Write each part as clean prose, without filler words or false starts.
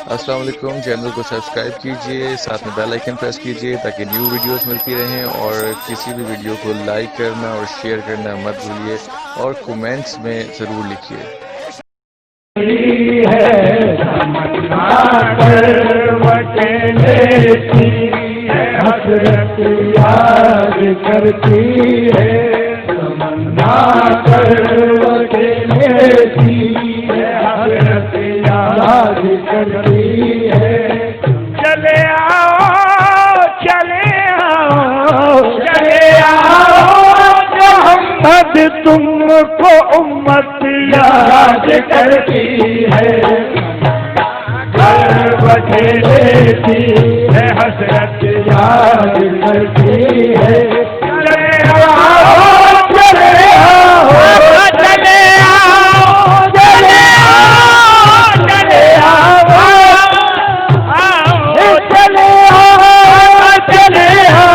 अस्सलाम वालेकुम। चैनल को सब्सक्राइब कीजिए, साथ में बेल आइकन प्रेस कीजिए ताकि न्यू वीडियोस मिलती रहें। और किसी भी वीडियो को लाइक करना और शेयर करना मत भूलिए और कमेंट्स में ज़रूर लिखिए। हसरत याद करती है, तमन्ना करवटे लेती है, हसरत याद करती है। चले आओ, चले आओ, चले आओ, मोहम्मद तुमको उम्मत याद करती है, करवटे लेती है, हसरत याद करती है। चले आओ, चले आओ, चले आओ, चले आओ, चले आओ, चले आओ, चले आओ,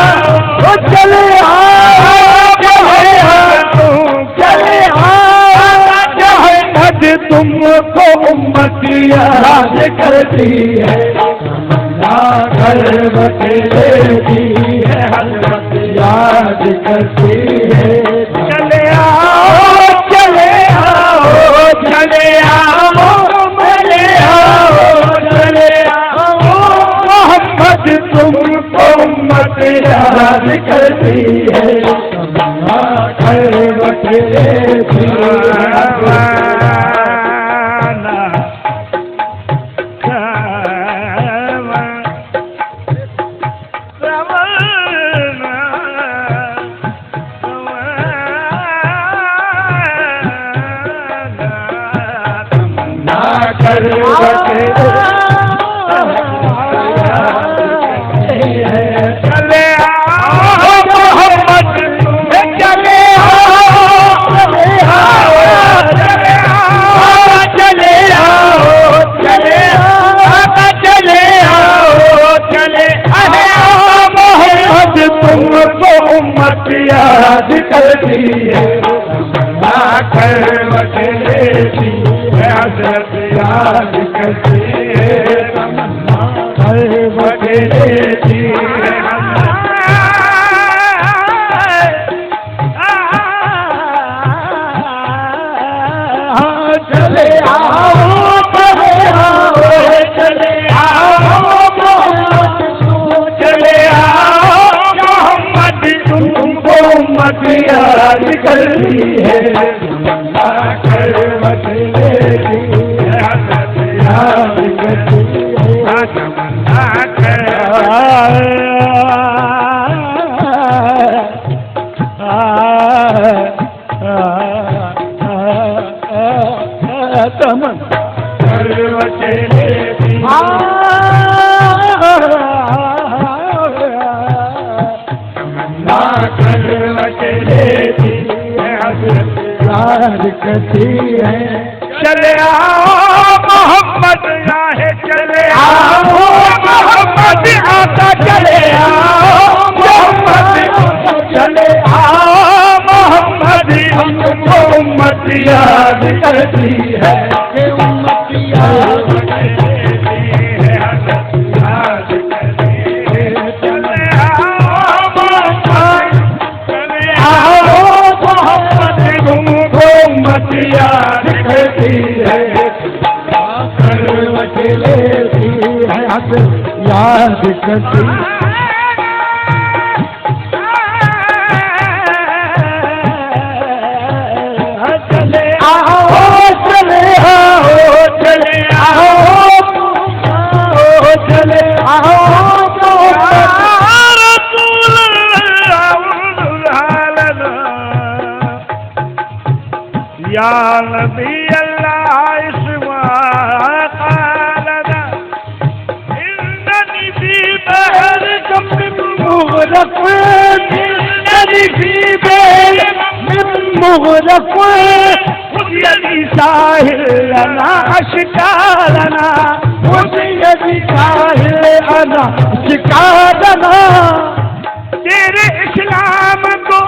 चले आओ, चले आओ, मोहम्मद तुमको उम्मत याद करती है, तमन्ना करवट लेती है, हसरत याद करती है। चले आओ, चले आओ, चले आओ, चले आओ, चले आओ, मोहम्मद तुमको उम्मत याद करती है, तमन्ना करवट लेती है। चले आओ मोहम्मद, चले आओ, चले आओ, चले आओ, चले आओ, चले आओ, चले आओ, चले आओ, मोहम्मद तुमको उम्मत याद करती है, करवट लेती है, हसरत याद करती है, तमन्ना करवट लेती है। चले आओ, चले आओ, चले आओ, चले आओ, मोहम्मद तुमको उम्मत याद करती है, करवट लेती है, हसरत याद करती है, तमन्ना करवट लेती है, तमन्ना करवट लेती है, हसरत याद करती है। चले आओ मोहम्मद आए, चले आओ मोहम्मद आता, चले आओ मोहम्मद, चले आओ मोहम्मद हमको उम्मत याद करती है, उम्मत याद करती है, हसरत याद करती है। चले आओ मोहम्मद, चले आओ मोहम्मद तुमको उम्मत याद करती है, करवट लेती है, हसरत याद करती है। चले आओ, चले आओ, चले आओ, चले आओ, या नबी अल्लाह इस्माक़ालना इन्ननी फी बहर कम मुग़रक़, इन्ननी फी बहर मुग़रक़, खुदियदी साहिल लना अश्कालना, खुदियदी साहिल लना अश्कालना। तेरे इस्लाम को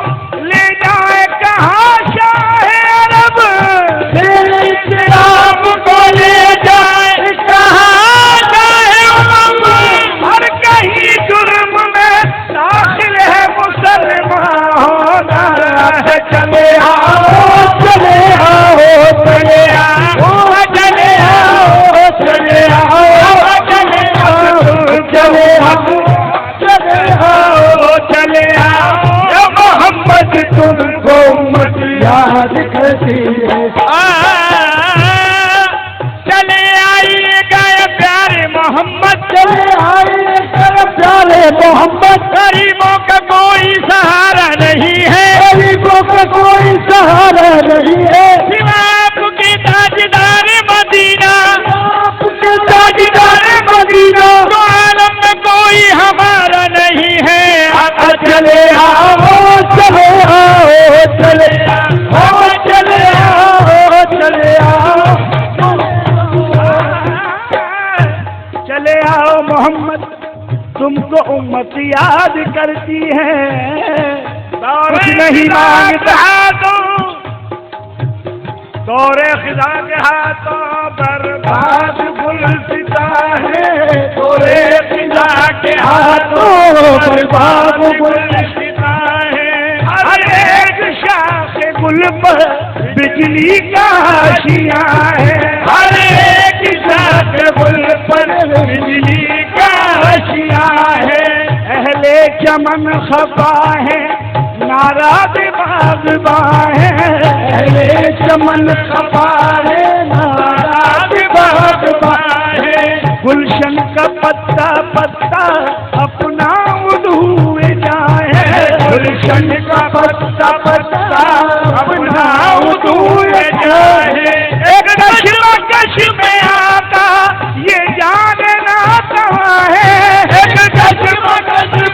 ले जाए कहाँ शाह अरब, तेरे इस्लाम को ले जाए कहाँ मोहम्मद चले आए कर प्यारे मोहम्मद। गरीबों का कोई सहारा नहीं है, गरीबों का कोई सहारा नहीं है, सिवा आपके ताजदार मदीना, आपके ताजदार मदीना, तो आलम में कोई हमारा नहीं है। आका चले आओ चले आओ चले आओ चले आओ चले आओ चले आओ मोहम्मद, तुमको उम्मत याद करती है। कुछ नहीं मांगता तो दौरे खिदा के हाथों बर्बाद गुलसिता है, दौरे खिदा के हाथों बर्बाद गुलसिता है। हर एक शाख गुल पर बिजली का आशियां है, हर एक शाख गुल पर बिजली का आशियां है। अहले चमन खफा है, नाराज बागबा है, अहले चमन खफा है, नाराज बागबा है। गुलशन का पत्ता पत्ता अपना उधूए जाए, गुलशन का पत्ता पत्ता अपना उधूए जाए। एक कश में आता ये जानना कहाँ है, एक कश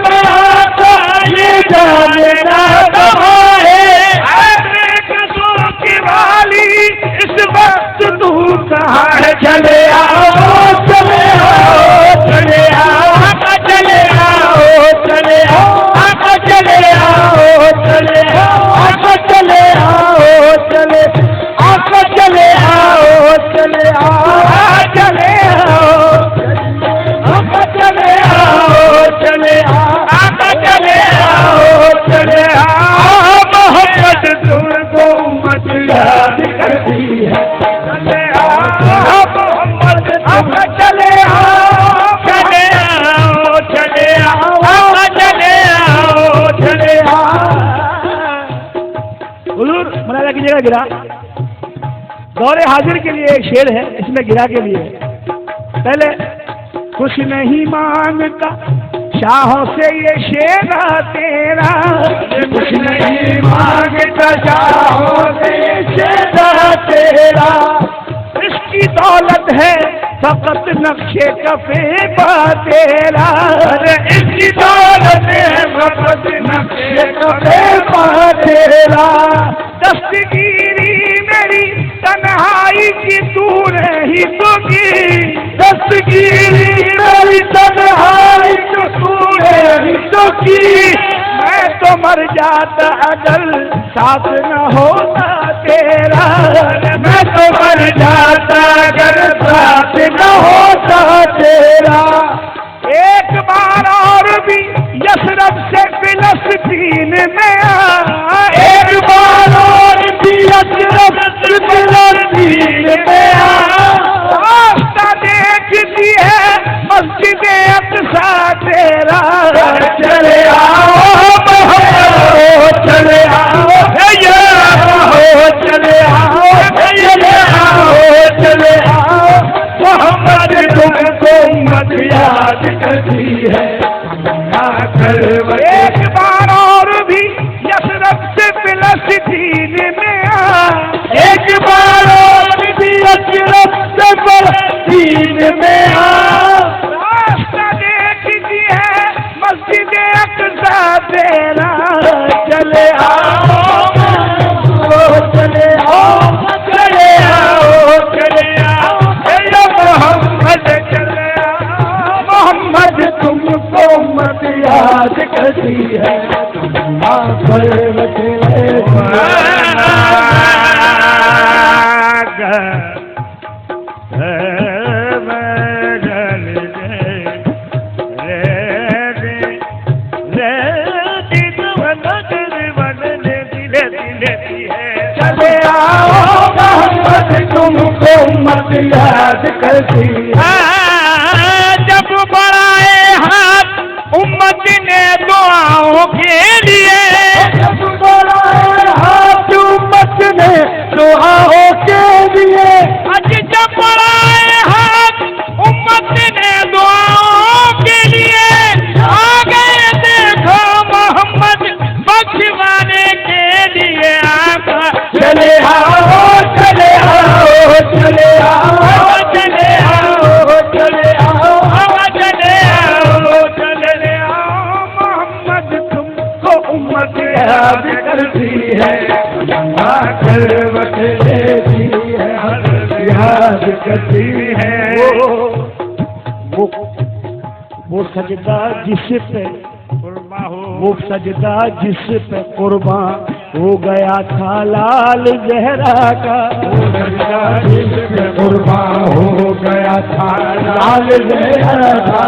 में आता ये जानना कहाँ है। अरे कसों की वाली इस वक्त तू कहाँ है। चले आओ चले आओ चले आओ चले आओ चले आओ चले आओ चले आओ चले आओ चले आओ चले आओ चले आओ चले आओ चले आओ चले आओ चले आओ चले आओ। मोहम्मद तुमको उम्मत याद करती है। चले आओ मोहम्मद चले आओ चले आओ चले आओ चले आओ चले आओ। हुजूर मनाया कीजिएगा गिरा दौरे हाजिर के लिए एक शेर है, इसमें गिरा के लिए पहले कुछ नहीं मांगता शाहों से ये शेरा तेरा, कुछ नहीं मांगता शाहों से ये शेरा तेरा। इसकी दौलत है फकत नक्शे कफे पा तेरा, इसकी दौलत है फकत नक्शे कफे पा तेरा। दस्तगीरी मेरी तन्हाई की तूने ही तो की, दस्तगीरी मेरी तन्हाई की तूने ही तो की। मैं तो मर जाता अगर साथ न होता तेरा, मैं तो मर जाता अगर साथ न होता तेरा। एक बार और भी यसरब से फिलस्तीन में आ, एक बार और भी यसरब से फिलस्तीन में आ। रास्ता देखती है मस्जिद अक़सा तेरा। चले आओ मोहम्मद चले आओ चले आओ चले आओ चले आओ। मोहम्मद तुमको उम्मत याद करती है। एक बार और भी यसरब से फिलस्तीन में आ, एक बार और भी यसरब से फिलस्तीन में आ। रास्ता देखती है मस्जिद अक़सा तेरा। चले आओ चले आओ चले आओ चले आओ मोहम्मद चले आओ। मोहम्मद तुमको उम्मत याद करती है। चले आओ मोहम्मद तुमको उम्मत याद करती है। जब बढ़ाए हाथ उम्मत ने दुआओं के लिए, जब बढ़ाए हाथ उम्मत ने दुआओं के लिए, आज जब बढ़ाए हाथ उम्मत ने करती है। वो सजदा जिस पे कुर्बान हो, वो सजदा जिस पे कुर्बान हो गया था लाल ज़हरा का, वो सजदा जिस पे कुर्बान हो गया था लाल ज़हरा का,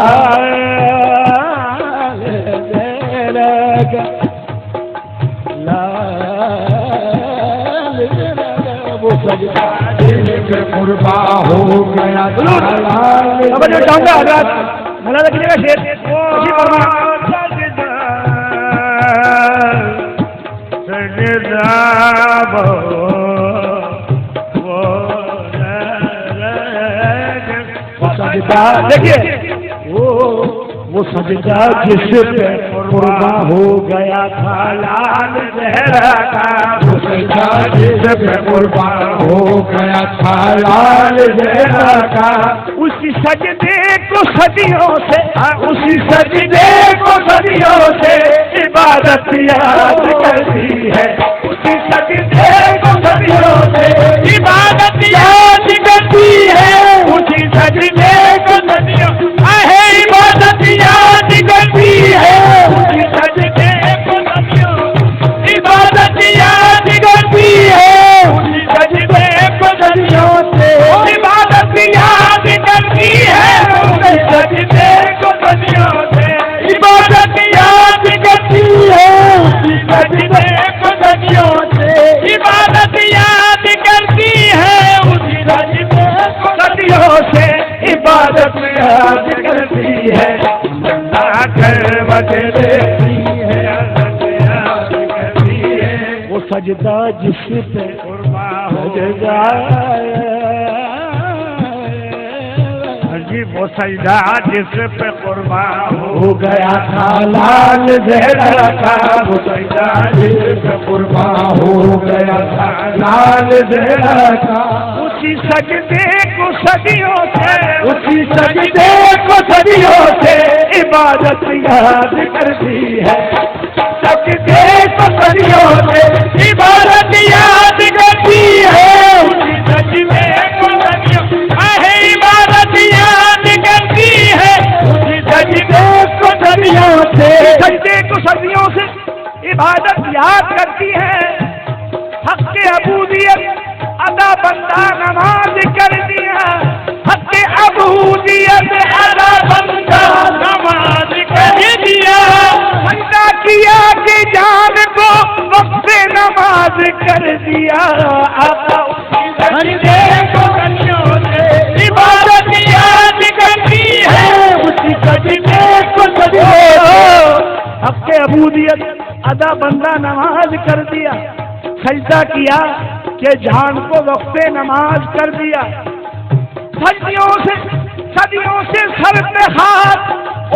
वो सजदा दिल पे कुर्बान हो गया था लाल। अब जो चाहूंगा आजाद मला रखिएगा शेर उसी सजदा देखिए वो सजदा जिस पे कुर्बान हो गया था लाल ज़हरा का, वो सजदा जिस पे कुर्बान हो गया था लाल ज़हरा का, उसी सजदे को सदियों से, उसी सजदे को सदियों से इबादत याद करती है, उसी सजदे को सदियों से इबादत याद करती है, उसी सजदे को सदियों इबादत याद करती है, उसी सजदे को सदियों इबादत याद करती है, उसी सजदे को सदियों से इबादत याद करती है, उसी सजदे को सदियों से इबादत याद करती है, उसी सजदे को सदियों से इबादत याद करती है, उसी सजदे को सदियों से इबादत याद करती है, देती है, वो सजदा जिस पे कुर्बान हो गया, वो सजदा जिस पे कुर्बान हो गया था लाल ज़हरा का, वो सजदा जिस पे कुर्बान हो गया था लाल ज़हरा का, उसी सजदे को सदियों से, उसी सजदे को सदियों से इबादत याद करती है, सजदे को सदियों से इबादत याद करती है, उसी सजदे को सदियों इबादत याद करती है, उसी सजदे को सदियों से, सजदे को सदियों से इबादत याद करती है, हक के अबूदियत अदा बंदा नमाज कर दिया, हक के अबूदियत अदा बंदा नमाज कर दिया, बंदा किया कि जान को वक्त नमाज कर दिया, आका उसी सजदे को सदियों से इबादत याद करती है, उसी सजदे को सदियों हक के अबूदियत अदा बंदा नमाज कर दिया, सजदा किया कि जान को वक्फे नमाज कर दिया, सदियों से सर पे हाथ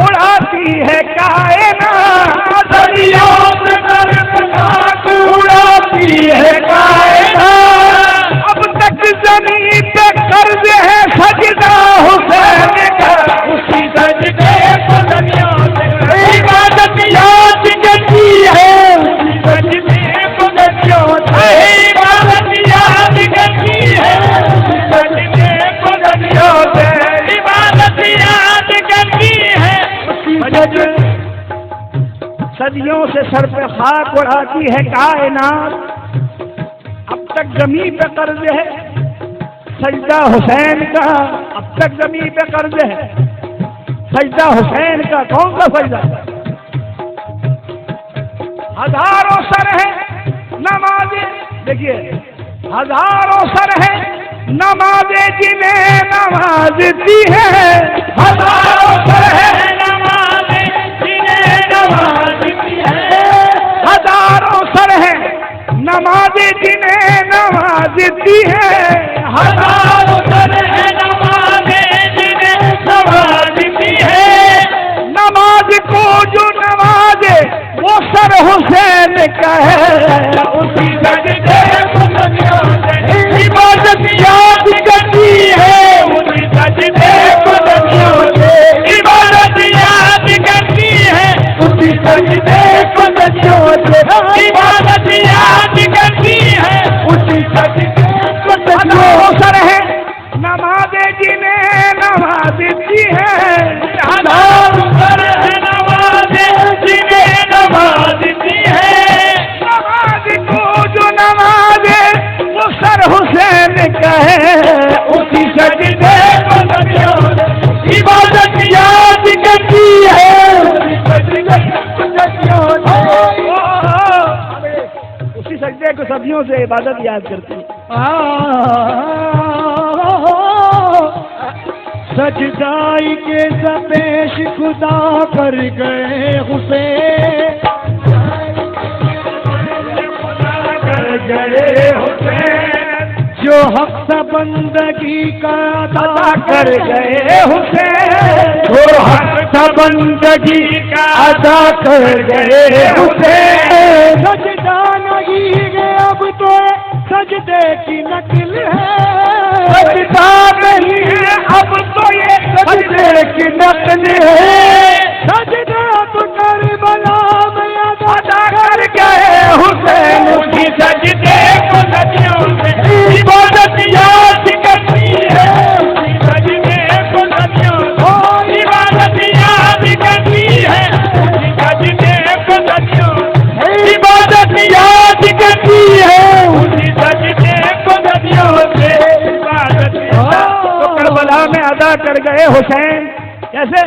उड़ाती है कायनात, सदियों से सर पे हाथ उड़ाती है कायनात, अब तक ज़मीन पे कर्ज है सजदा हुसैन का, उसी सजदे को सदियों से इबादत याद करती है, उसी सजदे को सदियों से इबादत याद करती है, उसी सजदे को सदियों से इबादत याद करती है, सदियों से सर पे खाक उड़ाती है कायनात, अब तक जमीन पे कर्ज है सजदा हुसैन का, अब तक जमीन पे कर्ज है सजदा हुसैन का, कौन सा सजदा? हजारों सर है नमाज़े, देखिए हजारों सर है नमाज़े जिन्हें नमाज दी है, हजारों सर है नमाज़े जिन्हें नमाज दी है, हजारों सर है नमाज़े जिन्हें नमाज दी है, हजारों सर है नमाज़े जिन्हें नमाज दी है, नमाज को जो नमाजे वो सर हुसैन का है, उसी सजदे को सदियों से इबादत याद करती है, उसी सजदे को सदियों से इबादत याद करती है, उसी सजदे को सदियों से इबादत याद करती है, उसी सजदे को सदियों सर है हजार पर है नवाजे जिन्हें नवाज दी है। नवाज को जो नवाजे वो सर हुसैन कहे, उसी सजदे को नदियों ने इबादत याद करती है, उसी सजदे को नदियों ने, उसी सजदे को सदियों से इबादत याद करती है। सजदाई के सपेश खुदा कर गए हुसैन, कर गए हुसैन, जो हक बंदगी का अदा कर गए हुसैन, जो हक बंदगी का अदा कर गए हुसैन। सजदा नहीं है अब तो सजदे की नकल है, सजदा नहीं है अब तो ये सजदे की नकल है। सजदा तो करबला में अदा कर गए हुसैन, उसी सजदे को नदियों में इबादत याद करती है, उसी सजदे को नदियों में इबादत याद करती है, उसी सजदे को नदियों में इबादत याद करती है, उसी सजदे को नदियों से इबादत याद। तो करबला में अदा कर गए हुसैन कैसे?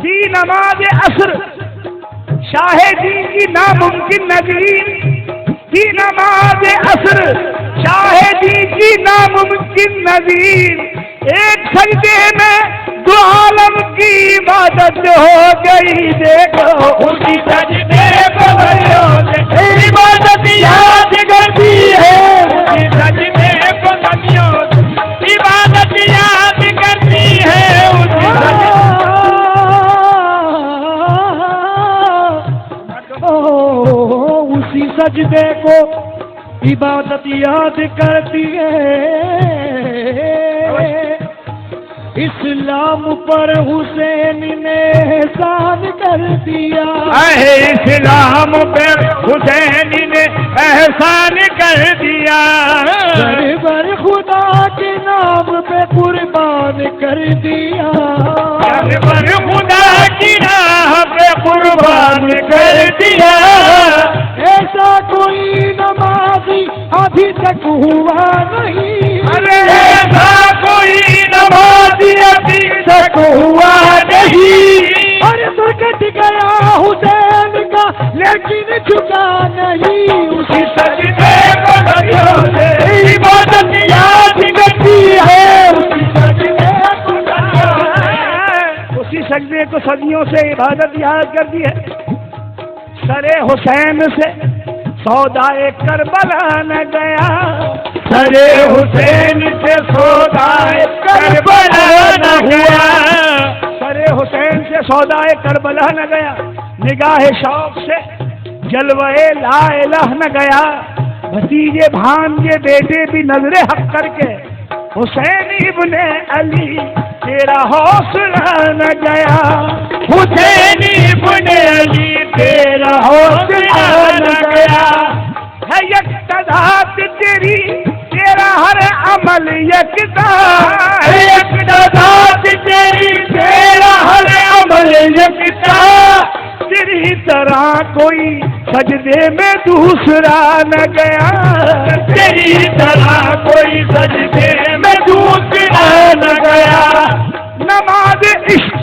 थी नमाज असर शाहिदीन की नामुमकिन नज़ीर, थी नमाज असर शाहिदीन की नामुमकिन नज़ीर, एक सजदे में दो आलम की इबादत हो गई। देखो उसी सजदे को इबादत याद करती है, उसी सजदे को इबादत याद करती है, उसी सजदे को इबादत याद करती है। इस्लाम पर हुसैन ने एहसान कर दिया, इस्लाम पर हुसैन ने एहसान कर दिया, पर खुदा के नाम पे कुर्बान कर दिया, पर खुदा की राह पे कुर्बान कर दिया। ऐसा कोई नमाजी अभी तक हुआ नहीं, अरे ऐसा कोई नमाजी अभी तक हुआ नहीं। अरे दुर्गत गया हुसैन का लेकिन झुका नहीं, उसी सजदे को नदियों से इबादत याद करती है, उसी सजदे को नदियों से, उसी सजदे को सदियों से इबादत याद करती है। सरे हुसैन से सौदाए करबला न गया, सरे हुसैन से सौदाए करबला न गया, सरे हुसैन से सौदाए करबला न गया, निगाह शौक से जलवे ला इलाह न गया, भतीजे भांजे बेटे भी नजरे हक करके हुसैन इब्ने अली तेरा हौसला न गया, हुसैन इब्ने अली तेरा हौसला न गया। है यकदात तेरी तेरा हर अमल यकदा, है यकदात तेरी तेरा हर अमल यकदा, तेरी तरह कोई सजदे में दूसरा न गया, तेरी तरह कोई सजदे में दूसरा न गया। नमाज इश्क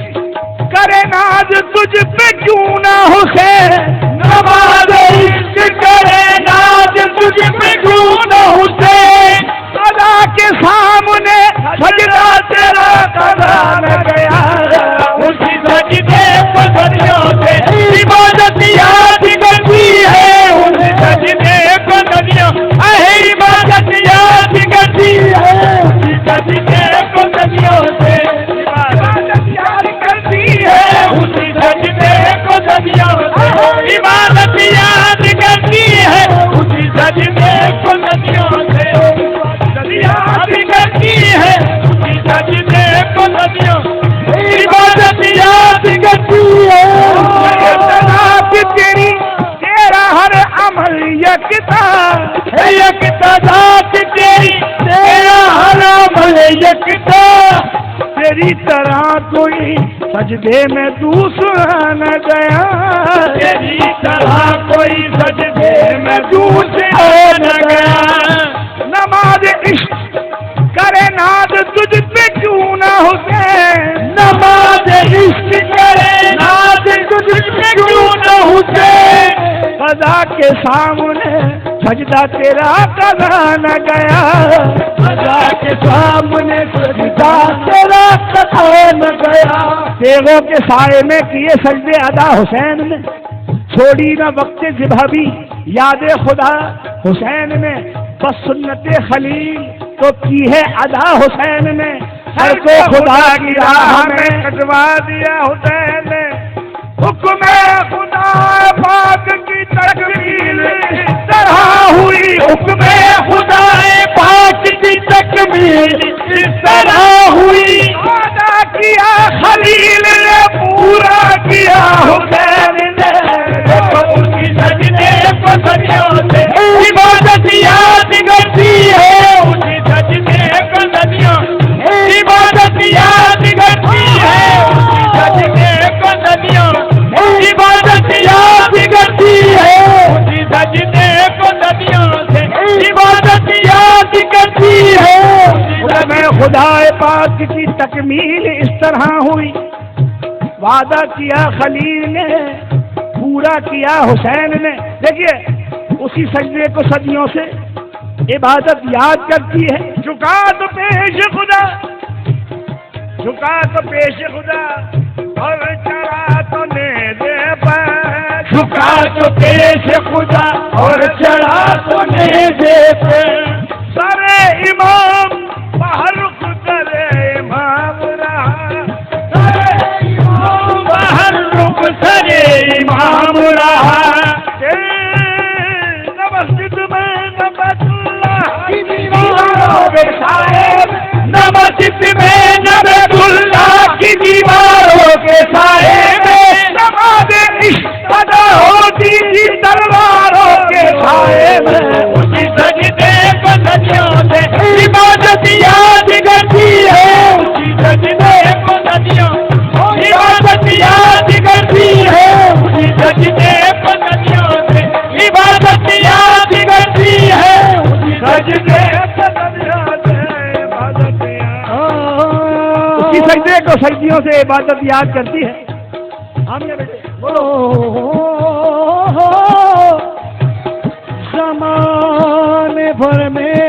करे नाज तुझ पे क्यों ना हुसैन, नमाज इश्क करे नाज तुझ पे क्यों ना हुसैन, अदा के सामने सजदा तेरा कदा न गया, उसी सजदे को सदियों से इबादत याद करती है, उसी सजदे को सदियों इबादत याद करती है। तेरी तरह कोई सजदे में दूसरा न गया, तेरी तरह कोई सजदे में दूसरा न गया। नमाज इश्क करे नाज तुझ पे क्यों ना हुसैन, नमाज इश्क करे नाज तुझ पे क्यों ना हुसैन। कज़ा के सामने सजदा तेरा कज़ा न गया, कज़ा के सामने सजदा तेरा कज़ा न गया। तेगों के साए में किए सजदे अदा हुसैन ने, छोड़ी न वक्त ज़िबा भी याद खुदा हुसैन ने। बस सुन्नते खलील तो की है अदा हुसैन ने, हर को खुदा की राह में कटवा दिया हुसैन ने। हुक्म खुदा पाक की तकमील इस तरह हुई, हुक्म खुदा पाक की तकमील इस तरह हुई। वादा किया खलील ने पूरा किया हुसैन ने, देखो उसकी सजदे को सदियों से इबादत याद करती है, उसकी सजदे को सदियों इबादत याद करती है, उसकी सजदे को सदियों इबादत याद करती है, उसकी सजदे को सदियों से इबादत याद करती है। मैं खुदा पाक की तकमील इस तरह हुई, वादा किया खलील ने पूरा किया हुसैन ने। देखिए उसी सजदे को सदियों से इबादत याद करती है। झुका तो पेश खुदा, झुका तो पेश खुदा और चढ़ा तो नेज़े पे, झुका तो पेश खुदा और चढ़ा तो नेज़े पे। सरे इमाम बाहर करे इमाम रहा, सरे इमाम बाहर रुक सरे इमाम रहा। मस्जिद में नबतुल्लाह की दीवारों के साए, मस्जिद में नबतुल्लाह की दीवारों के साए में नमाज इश्क अदा होती थी तलवारों के साए में। उसी सजदे को सदियों से इबादत याद करती है, उसी सजदे को सदियों इबादत याद करती है, उसी सजदे को सदियों से इबादत याद करती है, उसी सजदे को सदियों से इबादत उसी सजदे को सजदियों से इबादत याद करती है। हमने बेटे बोलो ज़माने भर में,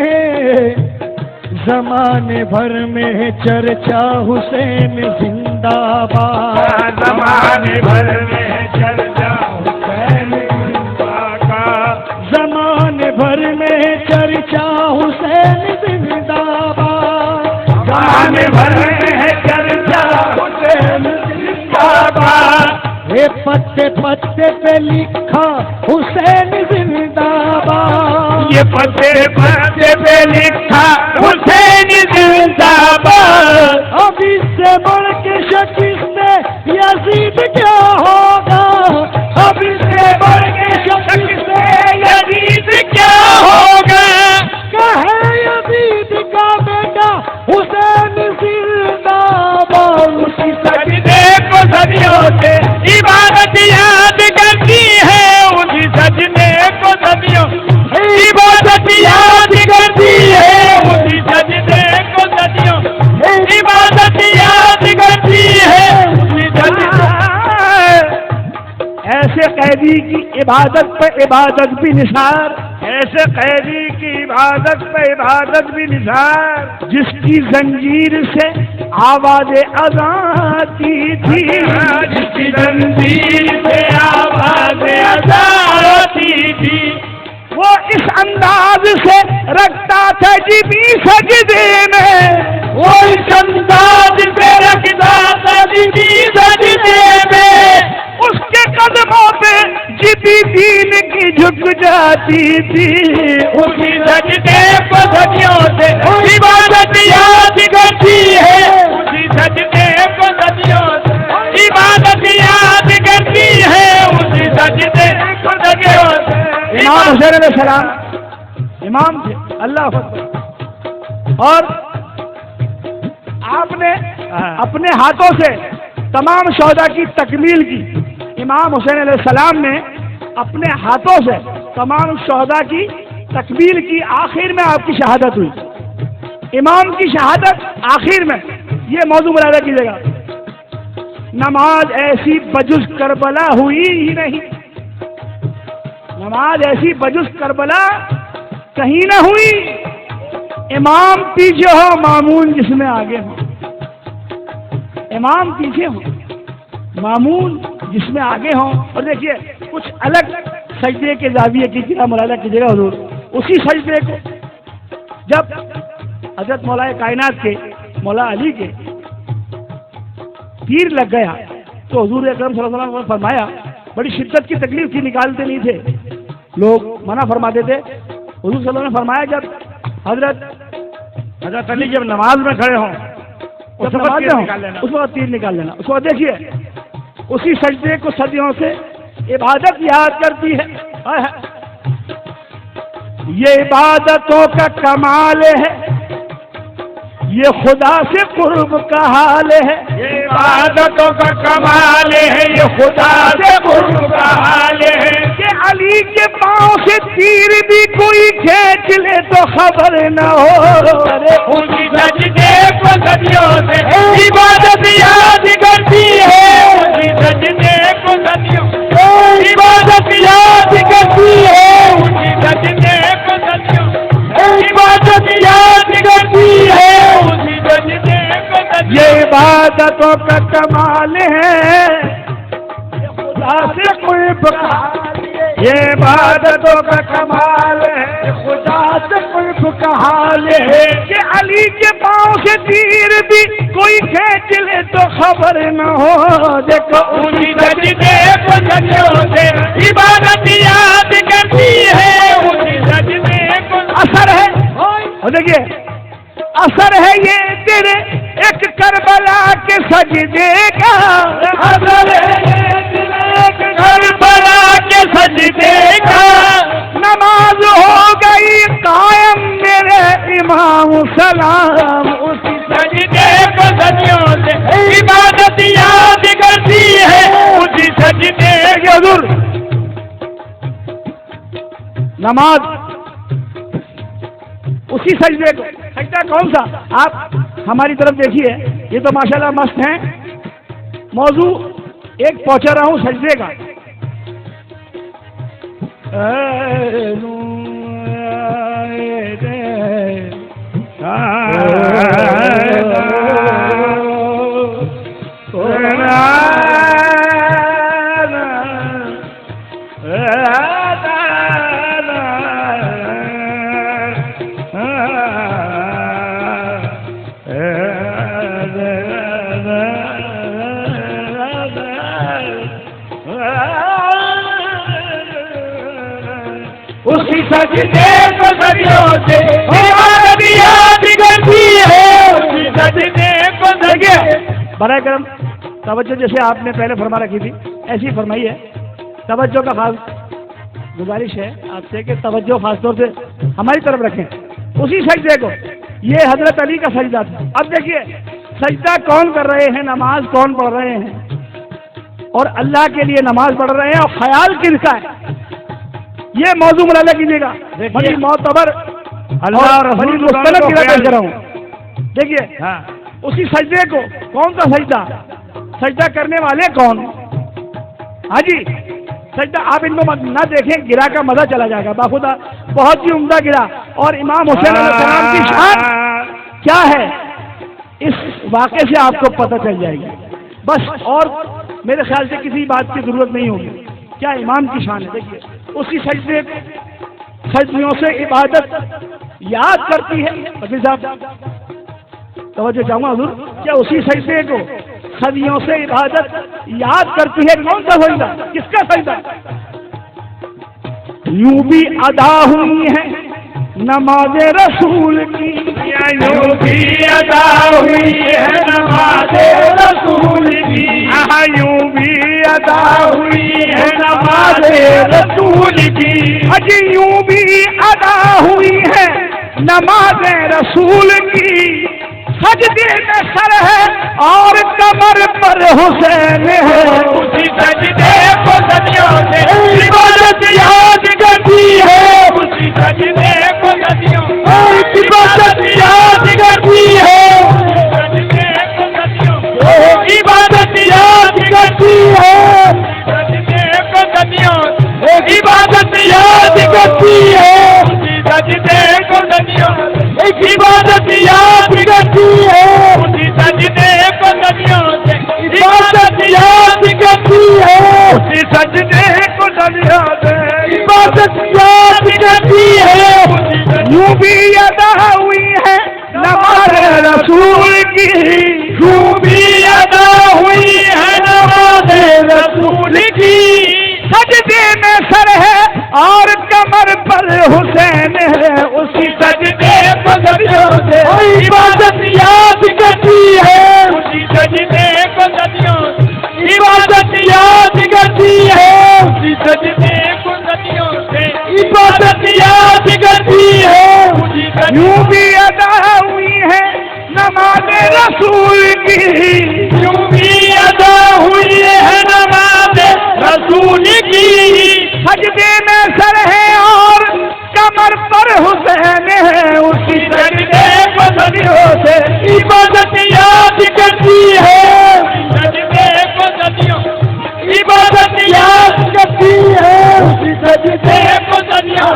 ज़माने भर में चर्चा हुसैन जिंदाबाद, ज़माने भर में चर्चा हुसैन जिंदाबाद, ज़माने भर में चर्चा हुसैन जिंदाबाद, ज़माने भर में चर्चा हुसैन जिंदाबाद। ये पत्ते पत्ते पे लिखा हुसैन जिंदाबाद, ये पत्ते पत्ते पे लिखा हुसैन जिंदाबाद। अब इससे बढ़ के शकीस्ते यजीद क्या होगा, अब इससे बढ़ के शकीस्ते यजीद क्या होगा। कहे यजीद का बेटा हुसैन जिंदाबाद, उसी सजदे को सदियों से इबादत याद करती है, उसी सजदे को सदियों इबादत याद करती है, उसी सजदे को सदियों इबादत याद करती है, उसी सजदे। ऐसे कैदी की इबादत पे इबादत भी निसार, ऐसे कैदी की इबादत पे इबादत भी निसार, जिसकी जंजीर से आवाज़ आती थी, जिसकी जंजीर से आवाज़ आती थी, वो इस अंदाज से रखता था जीबी सजदे में, वो इस अंदाज से रखता था जीबी सजदे में। उसके कदमों पे जीबी दीन की झुक जाती थी, उसी सजदे को सदियों से इबादत याद करती है, उसी सजदे को सदियों से इबादत याद करती है, उसी सजदे को सदियों से। इमाम हुसैन अलैहिस्सलाम इमाम थे, अल्लाह अकबर। और आपने अपने हाथों से तमाम शोहदा की तकमील की। इमाम हुसैन अलैहिस्सलाम ने अपने हाथों से तमाम शोहदा की तकमील की। आखिर में आपकी शहादत हुई, इमाम की शहादत आखिर में। ये मौजू मुलाहिजा कीजिएगा। नमाज ऐसी बजुज करबला हुई ही नहीं, नमाज ऐसी बजुज करबला कहीं ना हुई। इमाम पीछे हो, मामून जिसमें आगे हो। इमाम पीछे हो, मामून जिसमें आगे हो। और देखिए कुछ अलग सजदे के जाविये की तरह मुलाहिजा कीजिएगा हुजूर। उसी सजदे को जब हजरत मौलाए कायनात के मौला अली के तीर लग गया तो हुजूर अकरम सल्लल्लाहु अलैहि वसल्लम ने फरमाया, बड़ी शिद्दत की तकलीफ थी, निकालते नहीं थे, लोग मना फरमाते थे। हुजूर सल्लल्लाहु अलैहि वसल्लम ने फरमाया जब हजरत अली जब नमाज में खड़े हों, उस वक्त तीर निकाल लेना। उसके बाद देखिए उसी सजदे को सदियों से इबादत याद करती है। ये इबादतों का कमाल है, ये खुदा से कुर्ब का हाल है। ये इबादतों का कमाल है, ये खुदा से कुर्ब का हाल है। कि अली के पांव से तीर भी कोई खींच ले तो खबर न हो। अरे उसी सजदे को सदियों से इबादत याद करती है, उसी सजदे को सदियों इबादत याद करती है, उसी सजदे को सदियों इबादत याद करती है, उसी सजदे को सदियों। ये इबादतों का कमाल है, खुदा से कुर्ब का, ये इबादतों का कमाल है, खुदा से कुर्ब का हाल है। कि अली के पांव से तीर भी कोई खींच ले तो खबर न हो। देखो उसी सजदे को सदियों से इबादत याद करती है, उसी सजदे को असर है। और देखिए असर है ये तेरे एक करबला के सजदे का, असर है एक करबला के सजदे का। नमाज हो गई कायम मेरे इमाम सलाम, उसी सजदे को सदियों से इबादत याद करती है, उसी सजदे के हुजूर। नमाज उसी सजदे को, सजदा कौन सा? आप हमारी तरफ देखिए, ये तो माशाल्लाह मस्त हैं। मौजू एक पहुंचा रहा हूं सजदे का। उसी सजदे को सदियों से इबादत याद करती है, उसी सजदे को। देखिए बराए करम तवज्जो जैसे आपने पहले फरमा रखी थी ऐसी फरमाई है। तवज्जो का खास गुजारिश है आपसे कि तवज्जो खासतौर से हमारी तरफ रखें। उसी सजदे को, ये हजरत अली का सजदा था। अब देखिए सजदा कौन कर रहे हैं, नमाज कौन पढ़ रहे हैं, और अल्लाह के लिए नमाज पढ़ रहे हैं, और ख्याल किसका है ये मौजू मुलाहिजा कीजिएगा। बड़ी मोतबर अल्लाह रसूल मुस्तनद की बात कर रहा हूँ। देखिए उसी सजदे को, कौन सा सजदा, सजदा करने वाले कौन? हाँ जी सजदा आप इनको ना देखें, गिरा का मजा चला जाएगा बाखुदा, बहुत ही उम्दा गिरा। और इमाम हुसैन अलैहिस्सलाम की शान क्या है इस वाक़े से आपको पता चल जाएगी बस। और मेरे ख्याल से किसी बात की जरूरत नहीं होगी, क्या इमाम की शान है। देखिए उसी सजदे सजदियों से इबादत याद करती है। वकील साहब तवज्जो चाहूंगा हुजूर, क्या उसी सजदे को सदियों से इबादत याद करती है? कौन सा सजदा, किसका सजदा? यूं भी अदा हुई है नमाज रसूल की, यूं भी अदा हुई है नमाज रसूल की, यूं भी अदा हुई है नमाज रसूल की। अजी यूं भी अदा हुई है नमाज रसूल की, सजदे में सर है और कमर पर हुसैन है, उसी सजदे को सदियों से इबादत याद करती है, उसी सजदे को सदियों इबादत याद करती है, सजदे को सदियों इबादत याद करती है, सजदे को सदियों इबादत याद करती है, उसी सजदे को सदियों इबादत याद करती है, उसी सजदे को सदियों से इबादत याद करती है, उसी सजदे को सदियों से इबादत याद करती है। यूं भी अदा हुई है नमाज़ रसूल की, यूं भी अदा हुई है नमाज़ रसूल की, सजदे में सर है और कमर पर हुसैन है, उसी सजदे को सदियों से इबादत याद करती है, उसी सजदे को सदियों इबादत याद करती है, उसी सजदे को सदियों से इबादत याद करती है, यूं भी अदा हुई है नमाज़ रसूल की, यूं भी अदा हुई है नमाज़ रसूल की, सजदे में सर है और कमर पर हुसैन है, उसी सजदे को सदियों से इबादत याद करती है, सजदे को सदियों इबादत याद करती है, उसी सजदे को सदियों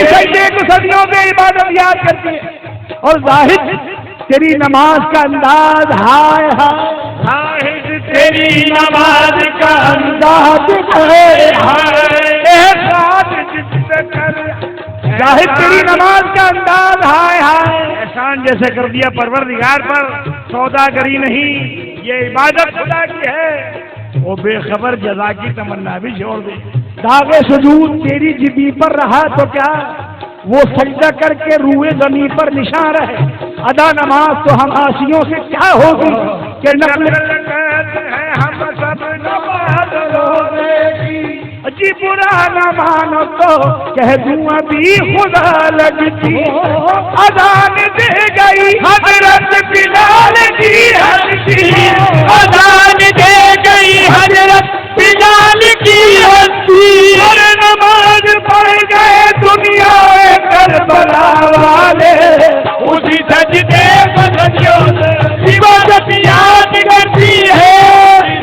सजदे को सदियों से इबादत याद करती है। और जाहिद तेरी नमाज का अंदाज हाय हाय, जाहिद तेरी नमाज का अंदाज है हाय, जाहिद तेरी नमाज का अंदाज हाय हाय, एहसान जैसे कर दिया परवरदिगार पर, सौदागरी नहीं ये इबादत खुदा की है, वो बेखबर जज़ा की तमन्ना भी छोड़ दे। दावे सुजूद तेरी जिबी पर रहा तो क्या, वो सजदा करके रूए ज़मीन पर निशान रहे, अदा नमाज तो हम आसियों से क्या होगी कि नकल है हम सब नमाज रोज़े जी, बुरा न मानो तो कह दूं अभी खुदा लगती, अदान दे गई हजरत बिलाल की हस्ती, अदान दे गई हजरत बिलाल की हस्ती, और नमाज पढ़ गए दुनिया करबला वाले, उसी सजदे को सदियों से इबादत याद करती है,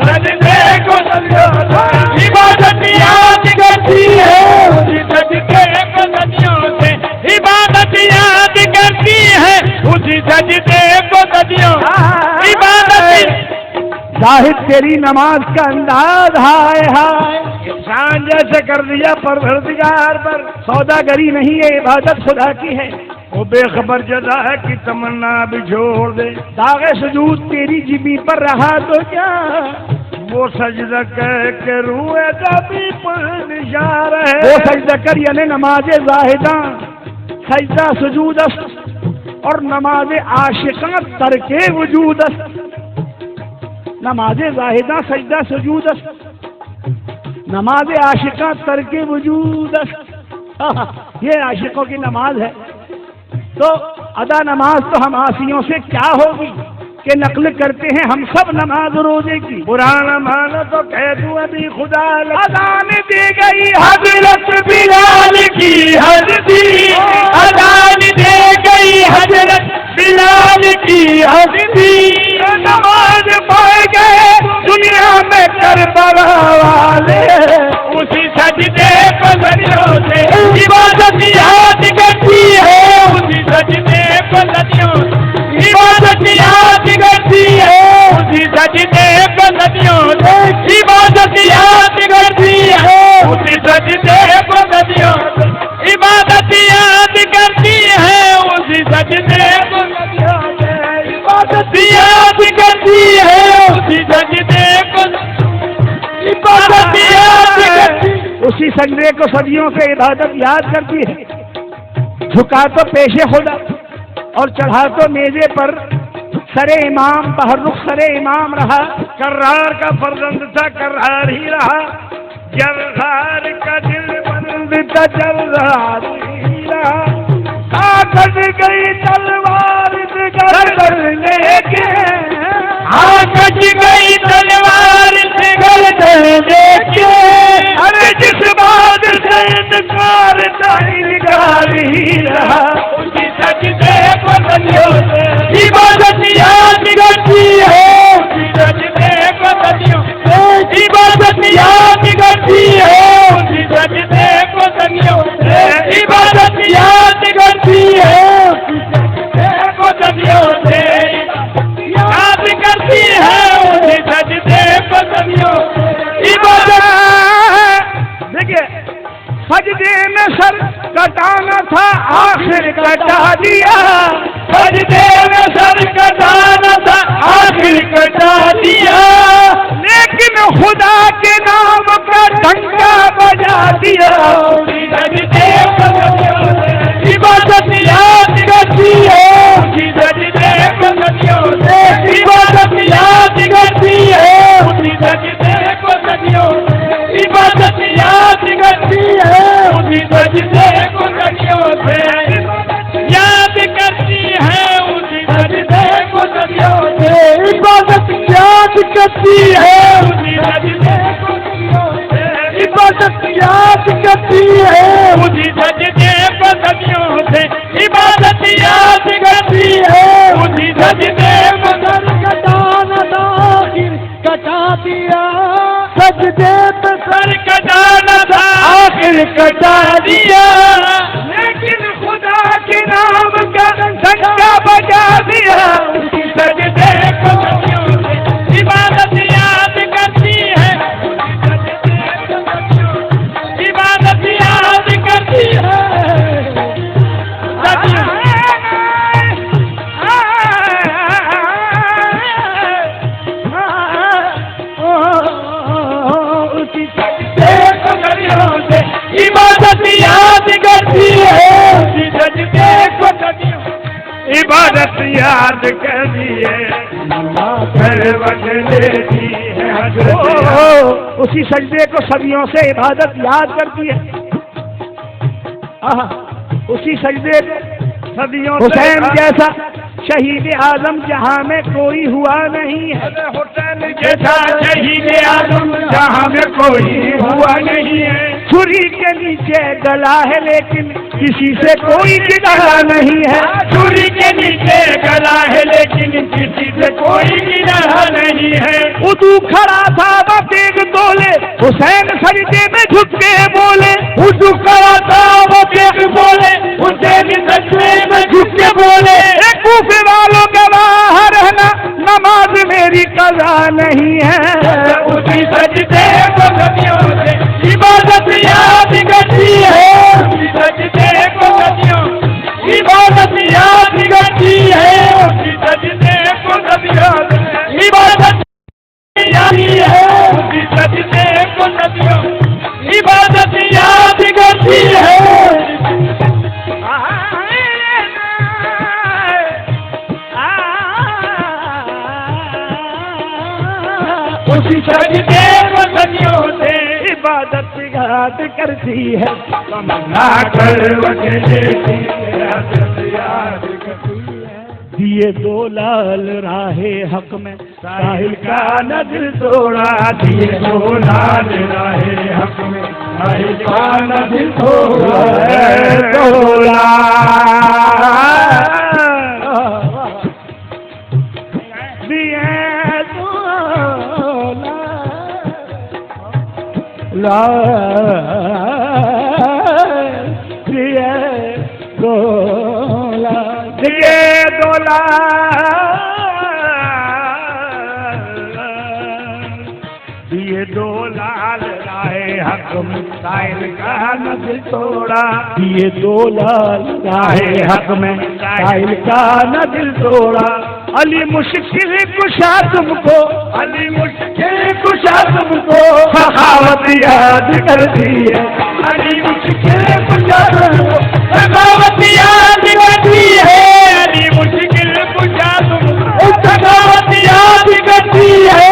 सजदे को सदियों से इबादत याद करती है, उसी सजदे को सदियों से इबादत याद करती है, उसी सजदे को सदियों इबादत। जाहिद तेरी नमाज का अंदाज हाय हाय, इंसान जैसे कर दिया परवरदिगार पर, सौदागरी नहीं है इबादत खुदा की है, वो बेखबर जज़ा है कि तमन्ना भी छोड़ दे। दागे सुजूद तेरी जिबी पर रहा तो क्या, वो सजदा कह के रूए ज़मीन पर निशान है, वो सजदा कर यानी नमाज ज़ाहिदा सजदा सुजूद और नमाज आशिका तरके वजूद, नमाज ज़ाहिदा सजदा सुजूद, नमाज आशिका तरके वजूद, ये आशिकों की नमाज है। तो अदा नमाज तो हम आसियों से क्या होगी कि नकल करते हैं हम सब नमाज रोजे की, पुराना मानो तो कह दूं अभी खुदा अदान दे गई हजरत बिलाल की हस्ती, अदान दे गई हजरत बिलाल की हस्ती, नमाज पढ़ गए दुनिया में करबला वाले, उसी सजदे को सदियों से इबादत याद करती है, उसी सजदे को सदियों इबादत याद करती है, उसी सजदे को सदियों से इबादत याद करती है, उसी सजदे को सदियों इबादत याद करती है, उसी सजदे को सदियों इबादत याद करती है, उसी सजदे को इबादत याद करती, उसी सजदे को सदियों से इबादत याद करती है। झुका तो पेशे खुदा और चढ़ा तो मेजे पर, सरे इमाम बहरुख सरे इमाम रहा, कर्रार का फर्जंद था, कर्रार ही रहा। जर्रार का दिल बंद था, जर्रार ही रहा। कट गई तलवार गर्दन लेके, कट गई तलवार से गर्दन लेके। अरे जिस बात से इनकार था, इनकार ही रहा। उसी सजदे को सदियों से इबादत याद करती है, उसी सजदे को सदियों से इबादत याद करती है, उसी सजदे को सदियों से इबादत याद करती है, उसी सजदे को सदियों से याद करती है, उसी सजदे को सदियों से इबादत। देखिए, सजदे में सर कटाना था, आखिर कटा दिया। सजदे में सर कटाना था, आखिर कटा दिया। लेकिन खुदा के नाम का डंका बजा दिया। सजदे को सदियों से इबादत याद करती है, सजदे को सदियों से इबादत याद करती है, सजदे को सदियों से इबादत याद करती है, उसी सजदे को सदियों से याद करती है, उसी सजदे को सदियों से इबादत याद करती है, उसी सजदे को सदियों से इबादत याद करती है, उसी सजदे को सदियों से इबादत याद करती है, उसी सजदे को सर कटाना था, आखिर कटा दिया। सजदे पे सर कटाना था, आखिर कटा दिया। लेकिन खुदा के नाम का डंका बजा दिया। उसी सजदे को सदियों से इबादत याद करती है, उसी सजदे को सदियों से इबादत याद करती है। इबादत याद करती है, उसी सजदे को सदियों इबादत याद करती है, लेती है। उसी सजदे को सदियों से इबादत याद करती है। उसी सजदे को सदियों से। हुसैन जैसा शहीद आजम जहां में कोई हुआ नहीं है। हुसैन जैसा शहीद आजम जहां में कोई हुआ नहीं है। छुरी के नीचे गला है, लेकिन किसी से कोई गिरा नहीं है। छुरी के नीचे गला है, लेकिन किसी से कोई गिरा नहीं है। उदू खड़ा था तेग तोले, हुसैन सजदे में झुक के बोले। उदू खड़ा था वो तेग बोले, हुसैन सजदे में झुक के बोले। कूफे वालों गवाह रहना, नमाज मेरी कज़ा नहीं है। उसी सजदे को सदियों से इबादत याद करती है, उसी सजदे को सदियों इबादत याद करती है, उसी सजदे को सदियों इबादत याद है, उसी सजदे को सदियों इबादत याद करती है। उसी सजदे को सदियों से इबादत याद करती है। तमन्ना करवट लेती याद करती है। दिए दो लाल राहे हक में, साहिल का न दिल तोड़ा। दिए दो लाल राहे हक में, साहिल का न दिल तोड़ा। ला दिए दोला, दिए दोला, दिए दो लाल राहे हक में, साहिल का न दिल तोड़ा। दिए दो लाल राहे हक में, साहिल का न दिल तोड़ा। अली मुश्किल कुशा तुमको, अली मुश्किल कुशा तुमको सखावत याद करती है। अली मुश्किल कुशा तुमको सखावत याद करती है। अली मुश्किल कुशा तुमको सखावत याद करती है।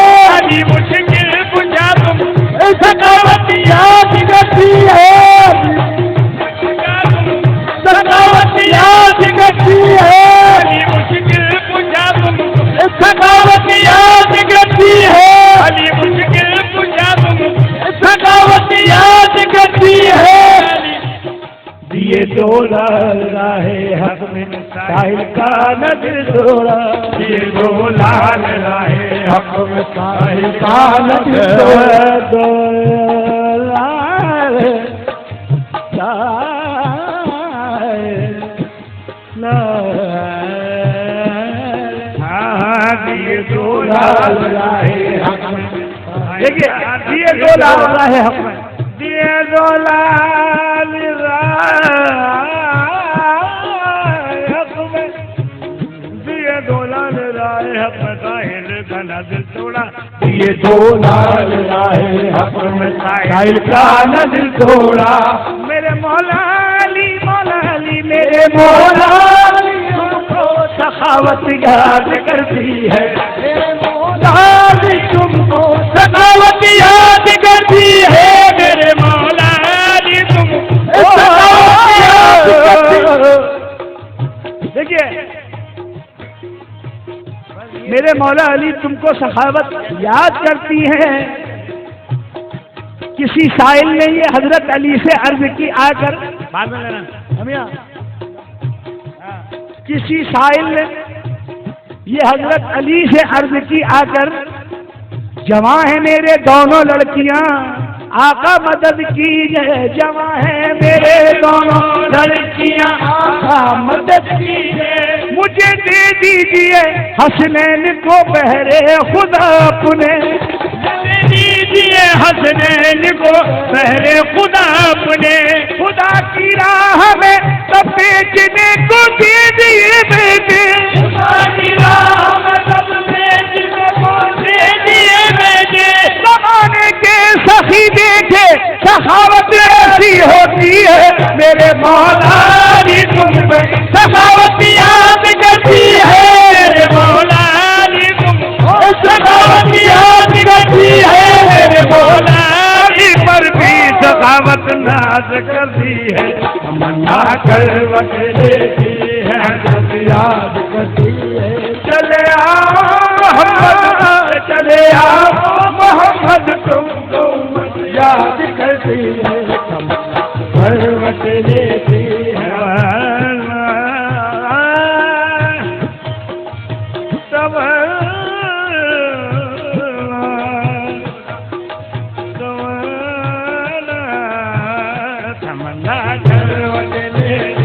डोला राहे हक में साहिल का न दिल तोड़ा, ये डोला राहे हक में साहिल का न दिल तोड़ा, देखिए दिए दो लाल राहे हक में, दिए दो लाल हक में, दिए दो लाल राहे हक में साहिल का न दिल तोड़ा, दिए दो लाल राहे हक में साहिल का न दिल तोड़ा। मेरे मौला अली मेरे मौला अली तुमको सखावत याद करती है, मेरे मौला अली तुमको सखावत याद करती है, मेरे मौला अली तुमको सखावत याद करती है। देखिए मेरे मौला अली तुमको सखावत याद करती है। किसी साइल ने ये हजरत अली से अर्ज की आकर, बाद में लेना हमिया, किसी साइल ने ये हजरत अली से अर्ज की आकर, जवां है मेरे दोनों लड़कियां आका मदद कीजिए, जवां है मेरे दोनों लड़कियां आका मदद कीजिए, मुझे दे दीजिए हसनैन को बहरे खुदा अपने, दीजिए हसनैन को पहले खुदा अपने, खुदा की राह में सब बेचने को दे दिए बेटे, खुदा की राह में सब बेचने को दे दिए बेटे, जमाने के सखी देखे सखावत ऐसी होती है, मेरे मौला अली तुम पे सखावत याद करती है, मेरे मौला अली तुम सखावत याद करती है, मेरे मौला अली पर भी सखावत नाज करती है, तमन्ना करवट लेती है याद करती है, चले आओ मोहम्मद चले आओ मोहम्मद तुमको याद करती है, करवट लेती है, तमन्ना करवट लेती